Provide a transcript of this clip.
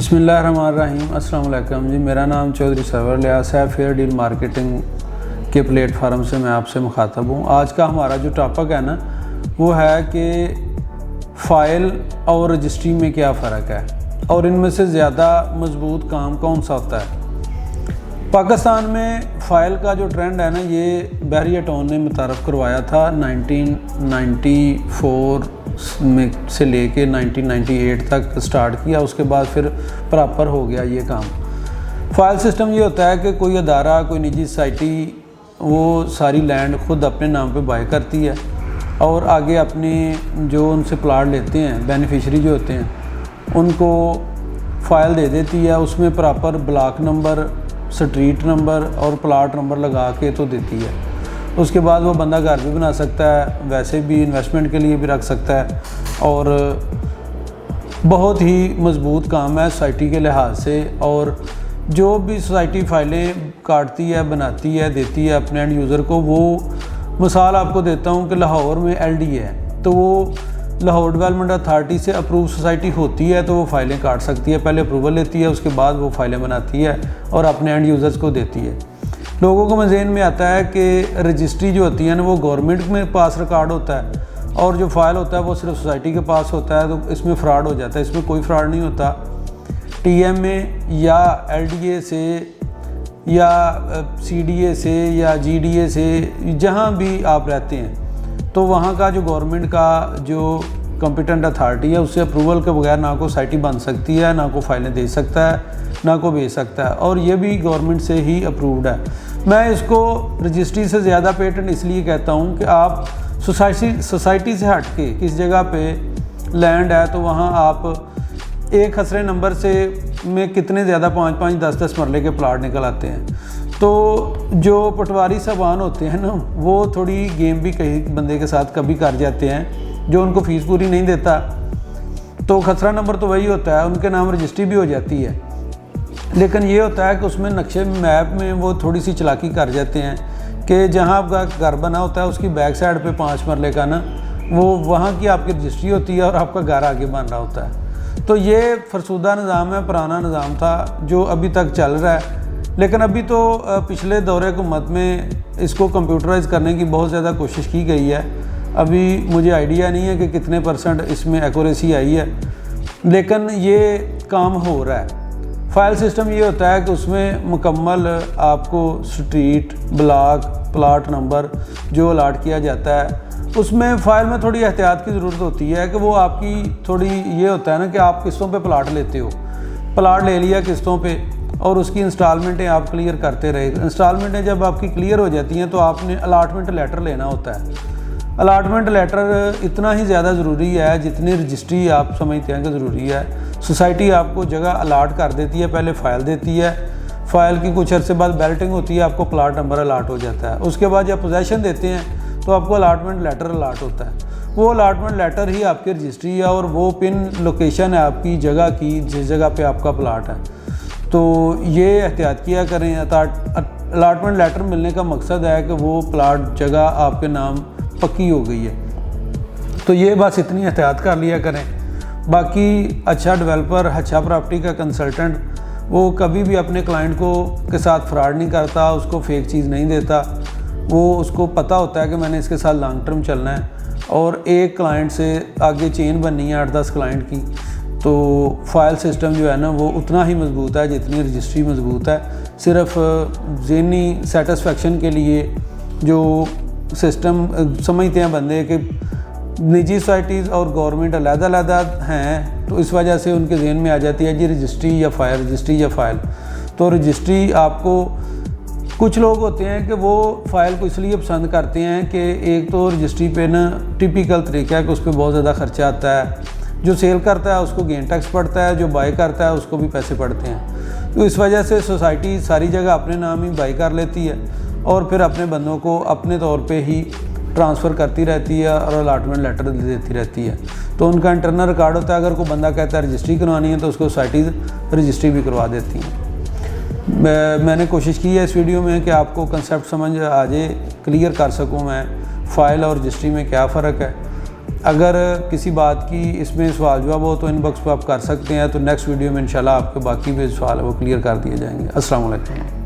بسم اللہ الرحمن الرحیم۔ السلام علیکم جی، میرا نام چودھری سرور لیاس ہے۔ فیئر ڈیل مارکیٹنگ کے پلیٹ فارم سے میں آپ سے مخاطب ہوں۔ آج کا ہمارا جو ٹاپک ہے نا وہ ہے کہ فائل اور رجسٹری میں کیا فرق ہے اور ان میں سے زیادہ مضبوط کام کون سا ہوتا ہے۔ پاکستان میں فائل کا جو ٹرینڈ ہے نا یہ بحریہ ٹون نے متعارف کروایا تھا 1994 میں سے لے کے 1998 تک سٹارٹ کیا، اس کے بعد پھر پراپر ہو گیا یہ کام۔ فائل سسٹم یہ ہوتا ہے کہ کوئی ادارہ، کوئی نجی سوسائٹی وہ ساری لینڈ خود اپنے نام پہ بائی کرتی ہے اور آگے اپنے جو ان سے پلاٹ لیتے ہیں بینیفیشری جو ہوتے ہیں ان کو فائل دے دیتی ہے، اس میں proper block number, street number اور پلاٹ نمبر لگا کے تو دیتی ہے۔ اس کے بعد وہ بندہ گھر بھی بنا سکتا ہے، ویسے بھی انویسٹمنٹ کے لیے بھی رکھ سکتا ہے اور بہت ہی مضبوط کام ہے سوسائٹی کے لحاظ سے۔ اور جو بھی سوسائٹی فائلیں کاٹتی ہے، بناتی ہے، دیتی ہے اپنے اینڈ یوزر کو، وہ مثال آپ کو دیتا ہوں کہ لاہور میں ایل ڈی ہے تو وہ لاہور ڈیولپمنٹ اتھارٹی سے اپروو سوسائٹی ہوتی ہے تو وہ فائلیں کاٹ سکتی ہے، پہلے اپروول لیتی ہے، اس کے بعد وہ فائلیں بناتی ہے اور اپنے اینڈ یوزرز کو دیتی ہے۔ لوگوں کو ذہن میں آتا ہے کہ رجسٹری جو ہوتی ہے نا وہ گورنمنٹ میں پاس ریکارڈ ہوتا ہے اور جو فائل ہوتا ہے وہ صرف سوسائٹی کے پاس ہوتا ہے، تو اس میں فراڈ ہو جاتا ہے۔ اس میں کوئی فراڈ نہیں ہوتا۔ ٹی ایم اے یا ایل ڈی اے سے یا سی ڈی اے سے یا جی ڈی اے سے جہاں بھی آپ رہتے ہیں تو وہاں کا جو گورنمنٹ کا جو کمپیٹنٹ اتھارٹی ہے اس سے اپروول کے بغیر نہ کوئی سوسائٹی بن سکتی ہے، نہ کوئی فائلیں دے سکتا ہے، نہ کوئی بھیج سکتا ہے، اور یہ بھی گورنمنٹ سے ہی اپرووڈ ہے۔ میں اس کو رجسٹری سے زیادہ پیٹنٹ اس لیے کہتا ہوں کہ آپ سوسائٹی سے ہٹ کے کس جگہ پہ لینڈ ہے تو وہاں آپ ایک خسرے نمبر سے میں کتنے زیادہ 5-5 10-10 مرلے کے پلاٹ نکل آتے ہیں۔ تو جو پٹواری صاحبان ہوتے ہیں نا وہ تھوڑی گیم بھی کئی بندے کے ساتھ کبھی کر جاتے ہیں جو ان کو فیس پوری نہیں دیتا، تو خسرہ نمبر تو وہی ہوتا ہے، ان کے نام رجسٹری بھی ہو جاتی ہے، لیکن یہ ہوتا ہے کہ اس میں نقشے میپ میں وہ تھوڑی سی چلاکی کر جاتے ہیں کہ جہاں آپ کا گھر بنا ہوتا ہے اس کی بیک سائڈ پہ 5 مرلے کا نا وہ وہاں کی آپ کی رجسٹری ہوتی ہے اور آپ کا گھر آگے بن رہا ہوتا ہے۔ تو یہ فرسودہ نظام ہے، پرانا نظام تھا جو ابھی تک چل رہا ہے، لیکن ابھی تو پچھلے دور حکومت میں اس کو کمپیوٹرائز کرنے کی بہت زیادہ کوشش کی گئی ہے۔ ابھی مجھے آئیڈیا نہیں ہے کہ کتنے % اس میں ایکوریسی آئی ہے، لیکن یہ کام ہو رہا ہے۔ فائل سسٹم یہ ہوتا ہے کہ اس میں مکمل آپ کو سٹریٹ، بلاک، پلاٹ نمبر جو الاٹ کیا جاتا ہے، اس میں فائل میں تھوڑی احتیاط کی ضرورت ہوتی ہے کہ وہ آپ کی تھوڑی یہ ہوتا ہے نا کہ آپ قسطوں پہ پلاٹ لیتے ہو، پلاٹ لے لیا قسطوں پہ اور اس کی انسٹالمنٹیں آپ کلیئر کرتے رہے۔ انسٹالمنٹیں جب آپ کی کلیئر ہو جاتی ہیں تو آپ نے الاٹمنٹ لیٹر لینا ہوتا ہے۔ الاٹمنٹ لیٹر اتنا ہی زیادہ ضروری ہے جتنی رجسٹری آپ سمجھتے ہیں کہ ضروری ہے۔ سوسائٹی آپ کو جگہ الاٹ کر دیتی ہے، پہلے فائل دیتی ہے، فائل کی کچھ عرصے بعد بیلٹنگ ہوتی ہے، آپ کو پلاٹ نمبر الاٹ ہو جاتا ہے۔ اس کے بعد جب پوزیشن دیتے ہیں تو آپ کو الاٹمنٹ لیٹر الاٹ ہوتا ہے۔ وہ الاٹمنٹ لیٹر ہی آپ کی رجسٹری ہے اور وہ پن لوکیشن ہے آپ کی جگہ کی جس جگہ پہ آپ کا پلاٹ ہے۔ تو یہ احتیاط کیا کریں۔ الاٹمنٹ لیٹر ملنے کا مقصد ہے کہ وہ پلاٹ جگہ آپ کے نام پکی ہو گئی ہے، تو یہ بس اتنی احتیاط کر لیا کریں۔ باقی اچھا ڈیولپر، اچھا پراپرٹی کا کنسلٹنٹ وہ کبھی بھی اپنے کلائنٹ کے ساتھ فراڈ نہیں کرتا، اس کو فیک چیز نہیں دیتا۔ وہ اس کو پتہ ہوتا ہے کہ میں نے اس کے ساتھ لانگ ٹرم چلنا ہے اور ایک کلائنٹ سے آگے چین بننی ہے 8-10 کلائنٹ کی، تو فائل سسٹم جو ہے نا وہ اتنا ہی مضبوط ہے جتنی رجسٹری مضبوط ہے۔ صرف ذہنی سیٹسفیکشن کے لیے جو سسٹم سمجھتے ہیں بندے کہ نجی سوسائٹیز اور گورنمنٹ علیحدہ علیحدہ ہیں، تو اس وجہ سے ان کے ذہن میں آ جاتی ہے جی رجسٹری یا فائل، رجسٹری یا فائل۔ تو رجسٹری آپ کو کچھ لوگ ہوتے ہیں کہ وہ فائل کو اس لیے پسند کرتے ہیں کہ ایک تو رجسٹری پہ نا ٹپیکل طریقہ ہے کہ اس پہ بہت زیادہ خرچہ آتا ہے، جو سیل کرتا ہے اس کو گین ٹیکس پڑتا ہے، جو بائی کرتا ہے اس کو بھی پیسے پڑتے ہیں۔ تو اس وجہ سے سوسائٹی ساری جگہ اپنے نام ہی بائی کر لیتی ہے اور پھر اپنے بندوں کو اپنے طور پہ ہی ٹرانسفر کرتی رہتی ہے اور الاٹمنٹ لیٹر دیتی رہتی ہے۔ تو ان کا انٹرنل ریکارڈ ہوتا ہے، اگر کوئی بندہ کہتا ہے رجسٹری کروانی ہے تو اس کو سوسائٹیز رجسٹری بھی کروا دیتی ہیں۔ میں نے کوشش کی ہے اس ویڈیو میں کہ آپ کو کنسیپٹ سمجھ آ جائے، کلیئر کر سکوں میں فائل اور رجسٹری میں کیا فرق ہے۔ اگر کسی بات کی اس میں سوال جواب ہو تو ان باکس پہ آپ کر سکتے ہیں، تو نیکسٹ ویڈیو میں انشاءاللہ آپ کے باقی بھی سوال وہ کلیئر کر دیے جائیں گے۔ السلام علیکم۔